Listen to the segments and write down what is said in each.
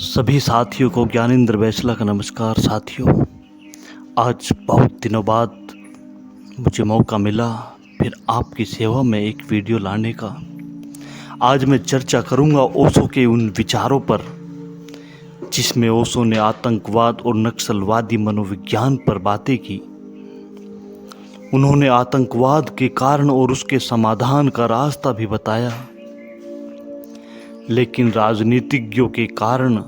सभी साथियों को ज्ञानेंद्र बैचला का नमस्कार। साथियों, आज बहुत दिनों बाद मुझे मौका मिला फिर आपकी सेवा में एक वीडियो लाने का। आज मैं चर्चा करूंगा ओशो के उन विचारों पर जिसमें ओशो ने आतंकवाद और नक्सलवादी मनोविज्ञान पर बातें की। उन्होंने आतंकवाद के कारण और उसके समाधान का रास्ता भी बताया, लेकिन राजनीतिज्ञों के कारण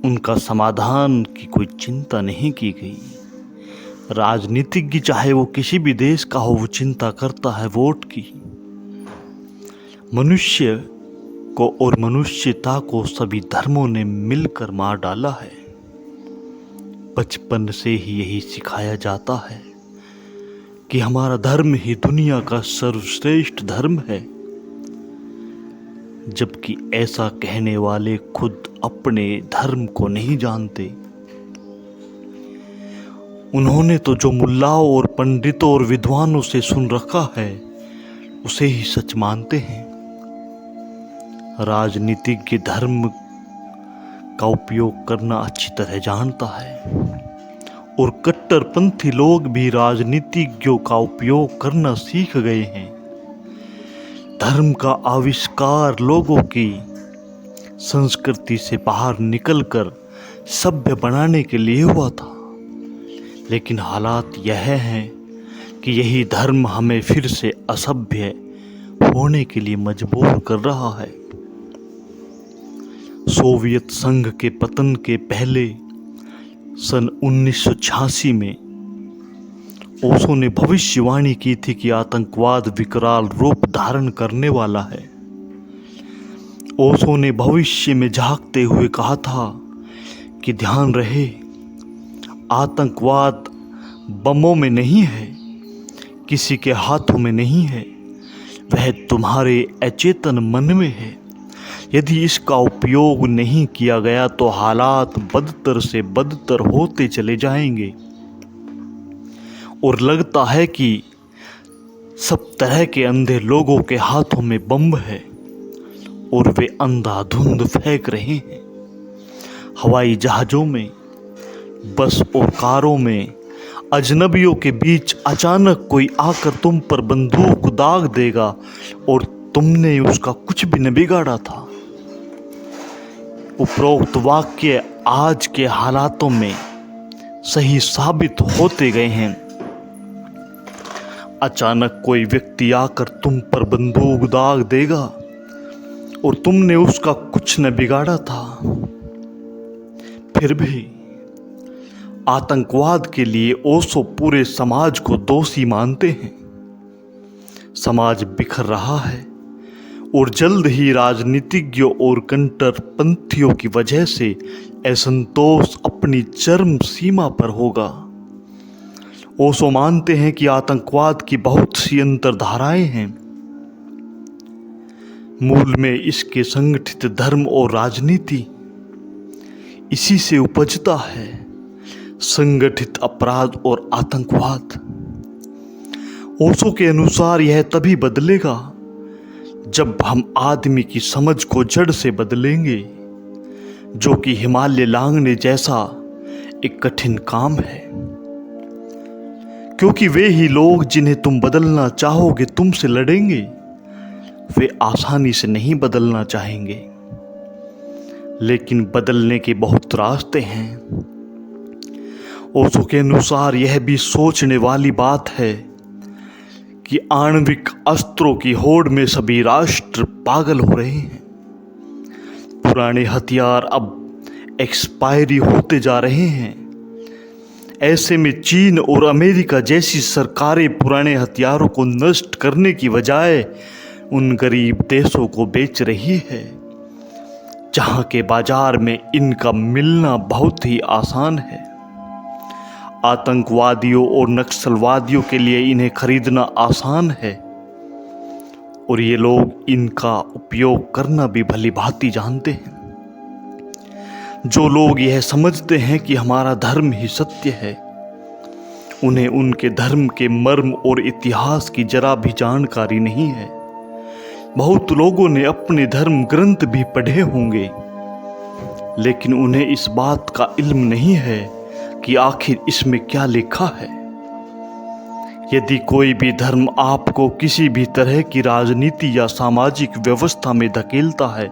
उनका समाधान की कोई चिंता नहीं की गई। राजनीतिज्ञ चाहे वो किसी भी देश का हो, वो चिंता करता है वोट की। मनुष्य को और मनुष्यता को सभी धर्मों ने मिलकर मार डाला है। बचपन से ही यही सिखाया जाता है कि हमारा धर्म ही दुनिया का सर्वश्रेष्ठ धर्म है, जबकि ऐसा कहने वाले खुद अपने धर्म को नहीं जानते। उन्होंने तो जो मुल्लाओं और पंडितों और विद्वानों से सुन रखा है उसे ही सच मानते हैं। राजनीतिज्ञ धर्म का उपयोग करना अच्छी तरह जानता है और कट्टरपंथी लोग भी राजनीतिज्ञों का उपयोग करना सीख गए हैं। धर्म का आविष्कार लोगों की संस्कृति से बाहर निकलकर सभ्य बनाने के लिए हुआ था, लेकिन हालात यह हैं कि यही धर्म हमें फिर से असभ्य होने के लिए मजबूर कर रहा है। सोवियत संघ के पतन के पहले सन 1986 में ओशो ने भविष्यवाणी की थी कि आतंकवाद विकराल रूप धारण करने वाला है। ओशो ने भविष्य में झांकते हुए कहा था कि ध्यान रहे, आतंकवाद बमों में नहीं है, किसी के हाथों में नहीं है, वह तुम्हारे अचेतन मन में है। यदि इसका उपयोग नहीं किया गया तो हालात बदतर से बदतर होते चले जाएंगे और लगता है कि सब तरह के अंधे लोगों के हाथों में बम है और वे अंधाधुंध फेंक रहे हैं। हवाई जहाज़ों में, बस और कारों में अजनबियों के बीच अचानक कोई आकर तुम पर बंदूक दाग देगा और तुमने उसका कुछ भी न बिगाड़ा था। उपरोक्त वाक्य आज के हालातों में सही साबित होते गए हैं। अचानक कोई व्यक्ति आकर तुम पर बंदूक दाग देगा और तुमने उसका कुछ न बिगाड़ा था। फिर भी आतंकवाद के लिए ओशो पूरे समाज को दोषी मानते हैं। समाज बिखर रहा है और जल्द ही राजनीतिज्ञों और कट्टरपंथियों की वजह से असंतोष अपनी चरम सीमा पर होगा। ओशो मानते हैं कि आतंकवाद की बहुत सी अंतर्धाराएं हैं। मूल में इसके संगठित धर्म और राजनीति, इसी से उपजता है संगठित अपराध और आतंकवाद। ओशो के अनुसार यह तभी बदलेगा जब हम आदमी की समझ को जड़ से बदलेंगे, जो कि हिमालय लांघने जैसा एक कठिन काम है, क्योंकि वे ही लोग जिन्हें तुम बदलना चाहोगे तुमसे लड़ेंगे। वे आसानी से नहीं बदलना चाहेंगे, लेकिन बदलने के बहुत रास्ते हैं। ओशो के अनुसार यह भी सोचने वाली बात है कि आणविक अस्त्रों की होड़ में सभी राष्ट्र पागल हो रहे हैं। पुराने हथियार अब एक्सपायरी होते जा रहे हैं। ऐसे में चीन और अमेरिका जैसी सरकारें पुराने हथियारों को नष्ट करने की बजाय उन गरीब देशों को बेच रही है, जहां के बाजार में इनका मिलना बहुत ही आसान है। आतंकवादियों और नक्सलवादियों के लिए इन्हें खरीदना आसान है और ये लोग इनका उपयोग करना भी भली भांति जानते हैं। जो लोग यह समझते हैं कि हमारा धर्म ही सत्य है, उन्हें उनके धर्म के मर्म और इतिहास की जरा भी जानकारी नहीं है। बहुत लोगों ने अपने धर्म ग्रंथ भी पढ़े होंगे, लेकिन उन्हें इस बात का इल्म नहीं है कि आखिर इसमें क्या लिखा है। यदि कोई भी धर्म आपको किसी भी तरह की राजनीति या सामाजिक व्यवस्था में धकेलता है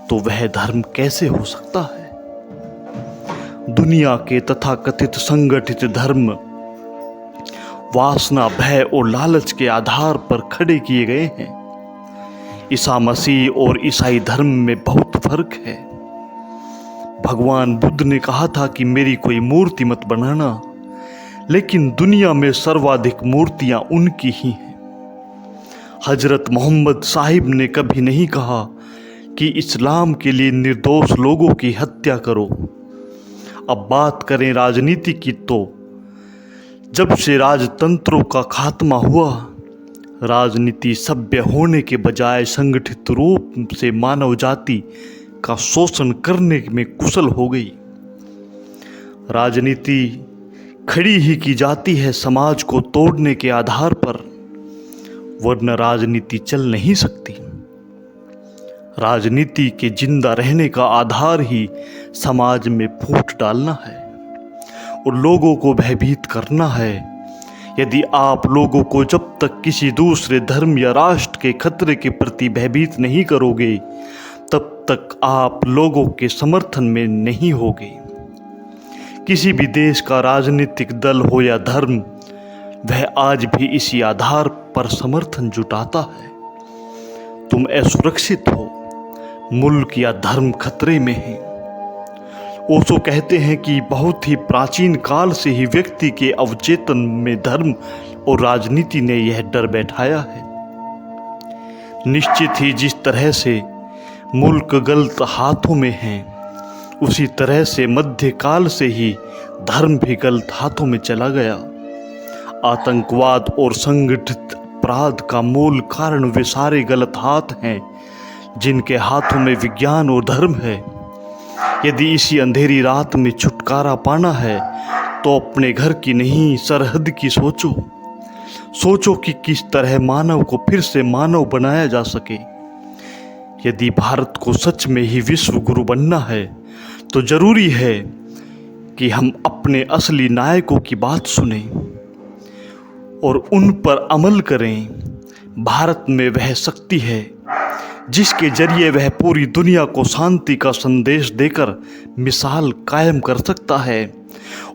तो वह धर्म कैसे हो सकता है? दुनिया के तथाकथित संगठित धर्म वासना, भय और लालच के आधार पर खड़े किए गए हैं। ईसा मसीह और ईसाई धर्म में बहुत फर्क है। भगवान बुद्ध ने कहा था कि मेरी कोई मूर्ति मत बनाना, लेकिन दुनिया में सर्वाधिक मूर्तियां उनकी ही हैं। हजरत मोहम्मद साहिब ने कभी नहीं कहा कि इस्लाम के लिए निर्दोष लोगों की हत्या करो। अब बात करें राजनीति की, तो जब से राजतंत्रों का खात्मा हुआ, राजनीति सभ्य होने के बजाय संगठित रूप से मानव जाति का शोषण करने में कुशल हो गई। राजनीति खड़ी ही की जाती है समाज को तोड़ने के आधार पर, वरना राजनीति चल नहीं सकती। राजनीति के जिंदा रहने का आधार ही समाज में फूट डालना है और लोगों को भयभीत करना है। यदि आप लोगों को जब तक किसी दूसरे धर्म या राष्ट्र के खतरे के प्रति भयभीत नहीं करोगे, तब तक आप लोगों के समर्थन में नहीं होगे। किसी भी देश का राजनीतिक दल हो या धर्म, वह आज भी इसी आधार पर समर्थन जुटाता है। तुम असुरक्षित हो, मुल्क या धर्म खतरे में है। ओशो कहते हैं कि बहुत ही प्राचीन काल से ही व्यक्ति के अवचेतन में धर्म और राजनीति ने यह डर बैठाया है। निश्चित ही जिस तरह से मुल्क गलत हाथों में है, उसी तरह से मध्यकाल से ही धर्म भी गलत हाथों में चला गया। आतंकवाद और संगठित अपराध का मूल कारण वे सारे गलत हाथ हैं जिनके हाथों में विज्ञान और धर्म है। यदि इसी अंधेरी रात में छुटकारा पाना है तो अपने घर की नहीं, सरहद की सोचो कि किस तरह मानव को फिर से मानव बनाया जा सके। यदि भारत को सच में ही विश्व गुरु बनना है तो जरूरी है कि हम अपने असली नायकों की बात सुनें और उन पर अमल करें। भारत में वह शक्ति है जिसके जरिए वह पूरी दुनिया को शांति का संदेश देकर मिसाल कायम कर सकता है,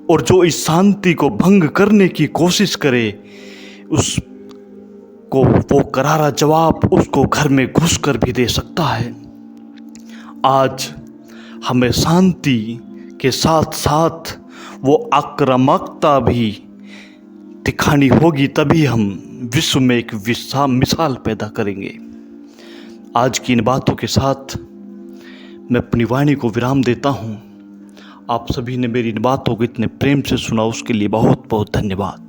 और जो इस शांति को भंग करने की कोशिश करे उसको वो करारा जवाब उसको घर में घुसकर भी दे सकता है। आज हमें शांति के साथ साथ वो आक्रामकता भी दिखानी होगी, तभी हम विश्व में एक मिसाल पैदा करेंगे। आज की इन बातों के साथ मैं अपनी वाणी को विराम देता हूँ। आप सभी ने मेरी इन बातों को इतने प्रेम से सुना, उसके लिए बहुत बहुत धन्यवाद।